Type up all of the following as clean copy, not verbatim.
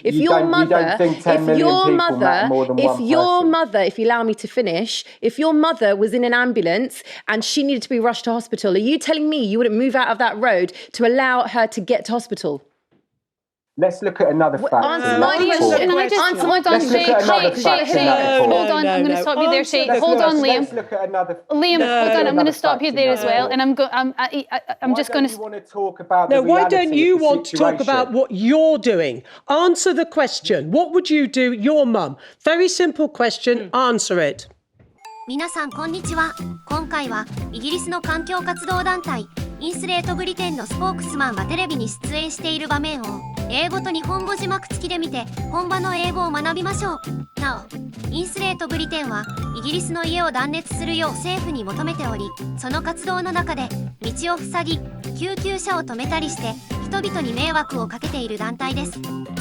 If you your don't mother, think 10 million people matter more than one person? if your mother, if you allow me to finish, if your mother was in an ambulance and she needed to be rushed to hospital, are you telling me you wouldn't move out of that road to allow her to get to hospital? Let's look at another fact. Answer my question. Hold on, Shay, hold on, I'm going to stop you there, Shay. Hold on, Liam. Let's look at another. Liam, hold on, I'm going to stop you there as well, and I'm just going to. Why don't you want to talk about? No, why don't you want to talk about what you're doing? Answer the question. What would you do, your mum? Very simple question. Answer it. 皆さんこんにちは。今回はイギリスの環境活動団体インスレートブリテンのスポークスマンがテレビに出演している場面を英語と日本語字幕付きで見て本場の英語を学びましょう。なお、インスレートブリテンはイギリスの家を断熱するよう政府に求めており、その活動の中で道を塞ぎ救急車を止めたりして人々に迷惑をかけている団体です。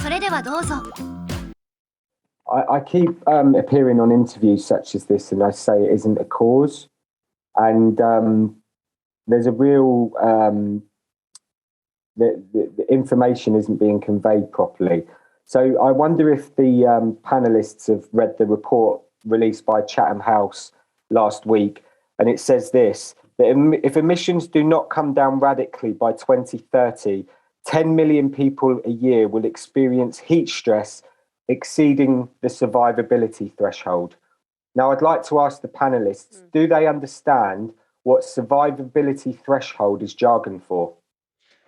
それではどうぞ。I keep appearing on interviews such as this, and I say it isn't a cause, and there's a real the information isn't being conveyed properly. So I wonder if the panelists have read the report released by Chatham House last week, and it says this: that if emissions do not come down radically by 2030, 10 million people a year will experience heat stress exceeding the survivability threshold. Now, I'd like to ask the panelists, do they understand what survivability threshold is jargon for?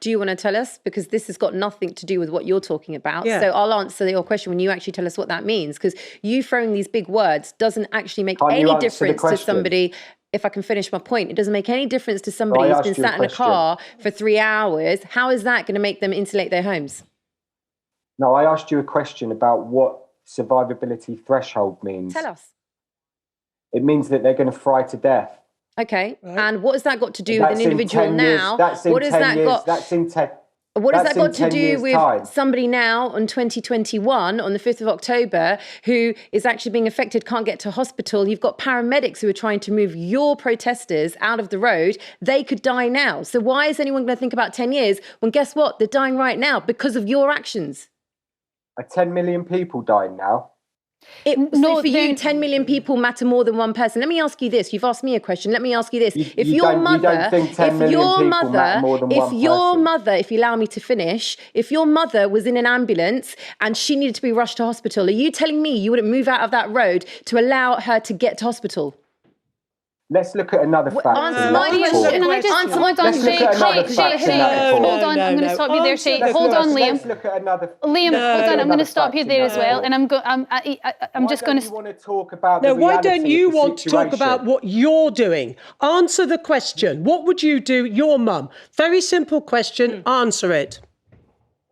Do you want to tell us? Because this has got nothing to do with what you're talking about. Yeah. So I'll answer your question when you actually tell us what that means. Because you throwing these big words doesn't actually make any difference to somebody. If I can finish my point, it doesn't make any difference to somebody who's been sat in a car for 3 hours. How is that going to make them insulate their homes? No, I asked you a question about what survivability threshold means. Tell us. It means that they're going to fry to death. Okay. Right. And what has that got to do with an individual now? What has that got to do with somebody now on 2021, on the 5th of October, who is actually being affected, can't get to hospital? You've got paramedics who are trying to move your protesters out of the road. They could die now. So why is anyone going to think about 10 years when guess what? They're dying right now because of your actions. Are 10 million people dying now? So for you, 10 million people matter more than one person. Let me ask you this. You've asked me a question. Let me ask you this. If your mother, if you allow me to finish, if your mother was in an ambulance and she needed to be rushed to hospital, are you telling me you wouldn't move out of that road to allow her to get to hospital? Let's look at another fact. Answer my question. Hold on, Shay. Hold on, I'm going to stop you there, Shay. Hold on, Liam. Let's look at another. Liam, hold on, I'm going to stop you there as well, and I'm just going to. Want to talk about? No, why don't you want to talk about what you're doing? Answer the question. What would you do, your mum? Very simple question. Answer it.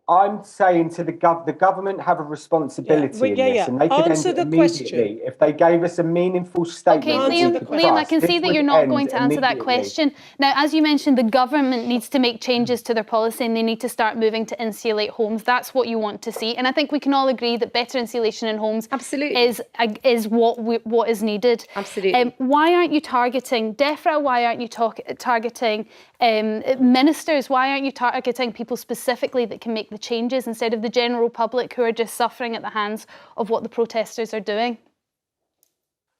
I'm saying to the government have a responsibility in this, and they could answer end the immediately question. If they gave us a meaningful statement. Okay, Liam, I can see that you're not going to answer that question. Now, as you mentioned, the government needs to make changes to their policy, and they need to start moving to insulate homes. That's what you want to see, and I think we can all agree that better insulation in homes is what is needed. Absolutely. Why aren't you targeting DEFRA? Why aren't you targeting ministers? Why aren't you targeting people specifically that can make the changes instead of the general public who are just suffering at the hands of what the protesters are doing?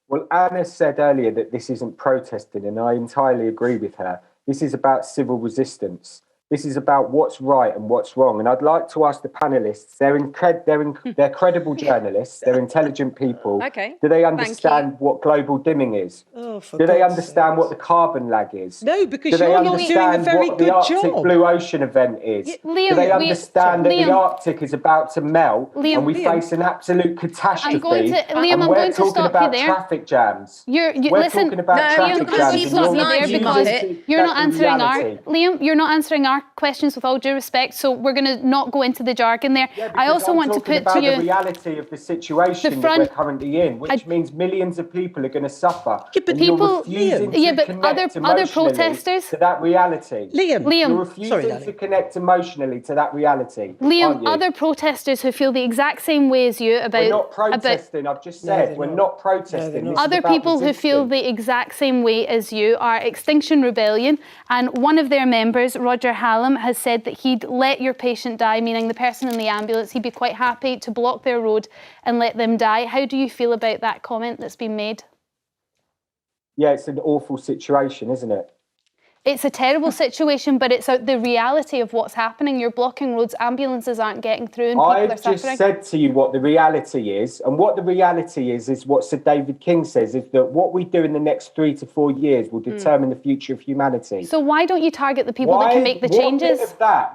Well, Anna said earlier that this isn't protesting, and I entirely agree with her. This is about civil resistance. This is about what's right and what's wrong. And I'd like to ask the panelists, they're credible journalists, they're intelligent people. Okay. Do they understand what global dimming is? Do they understand what the carbon lag is? No, because you're not doing a very good job. Do they understand what the Arctic Blue Ocean event is? Liam, do they understand that the Arctic is about to melt and we face an absolute catastrophe? I'm going to stop you there. Traffic jams. We're talking about traffic jams. You're not answering Liam, you're not answering our questions with all due respect, so we're going to not go into the jargon there. I also want to put to you the reality of the situation that we're currently in, which means millions of people are going to suffer. Yeah, but other protesters to that reality. Liam, you're refusing to connect emotionally to that reality. Liam, other protesters who feel the exact same way as you about. We're not protesting. I've just said we're not protesting. Other people who feel the exact same way as you are Extinction Rebellion, and one of their members, Roger Hallam has said that he'd let your patient die, meaning the person in the ambulance. He'd be quite happy to block their road and let them die. How do you feel about that comment that's been made? Yeah, it's an awful situation, isn't it? It's a terrible situation, but it's the reality of what's happening. You're blocking roads, ambulances aren't getting through, and people are suffering. I've just said to you what the reality is, and what the reality is what Sir David King says, is that what we do in the next 3 to 4 years will determine the future of humanity. So why don't you target the people that can make the changes?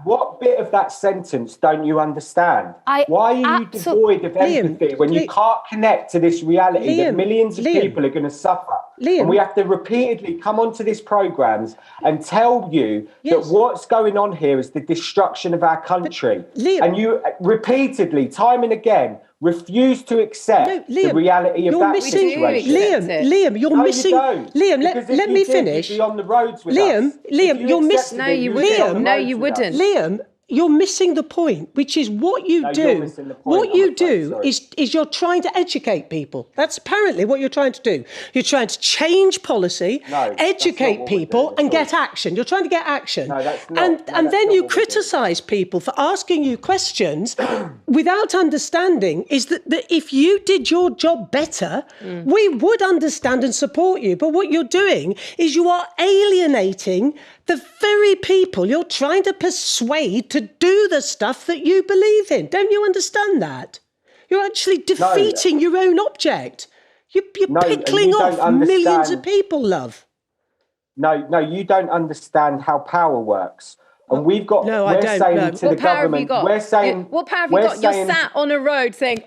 What bit of that sentence don't you understand? Why are you devoid of empathy when you can't connect to this reality that millions of people are going to suffer? And we have to repeatedly come onto these programmes and tell you that what's going on here is the destruction of our country. And you repeatedly, time and again, refuse to accept the reality of that situation. Liam, you're missing. Liam, let me finish. You'd be on the roads with us. Liam, you're missing. No, you wouldn't. No, you wouldn't. Liam, you're missing the point, which is what you do. What you do is you're trying to educate people. That's apparently what you're trying to do. You're trying to change policy, educate people, and get action. You're trying to get action. No, that's not. And then you criticise people for asking you questions without understanding is that if you did your job better, we would understand and support you. But what you're doing is you are alienating the very people you're trying to persuade to do the stuff that you believe in. Don't you understand that? You're actually defeating your own object. You're pickling off millions of people, love. No, you don't understand how power works. And we've got, we're saying to the government, we're saying... What power have you got? You're sat on a road saying,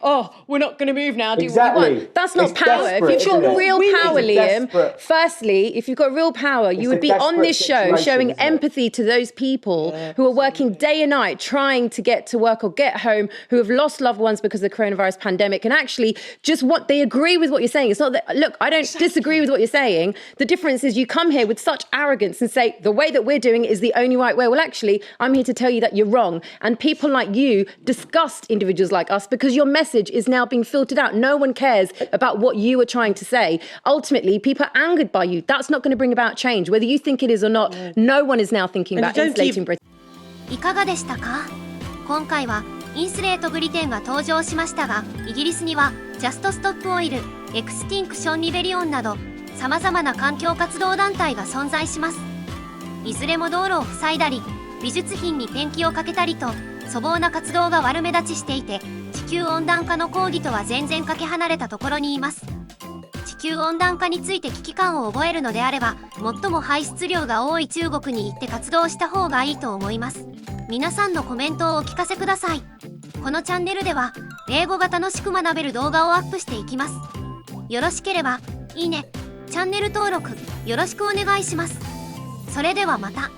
we're not going to move now, do what you want. That's not power. If you've got real power, Liam, firstly, if you've got real power, you would be on this show showing empathy to those people who are working day and night trying to get to work or get home, who have lost loved ones because of the coronavirus pandemic, and actually just they agree with what you're saying. It's not that, look, I don't disagree with what you're saying. The difference is you come here with such arrogance and say, the way that we're doing it is the only right way. Well, actually, I'm here to tell you that you're wrong. And people like you disgust individuals like us because your message is now being filtered out. No one cares about what you are trying to say. Ultimately, people are angered by you. That's not going to bring about change. Whether you think it is or not, no one is now thinking about insulating Britain. いかがでしたか？今回はインスレートブリテンが登場しましたが、イギリスにはジャストストップオイル、エクスティンクションリベリオンなど様々な環境活動団体が存在します。いずれも道路を塞いだり、美術品にペンキをかけたりと粗暴な活動が悪目立ちしていて、地球温暖化の抗議とは全然かけ離れたところにいます。地球温暖化について危機感を覚えるのであれば、最も排出量が多い中国に行って活動した方がいいと思います。皆さんのコメントをお聞かせください。このチャンネルでは英語が楽しく学べる動画をアップしていきます。よろしければいいね、チャンネル登録よろしくお願いします。それではまた。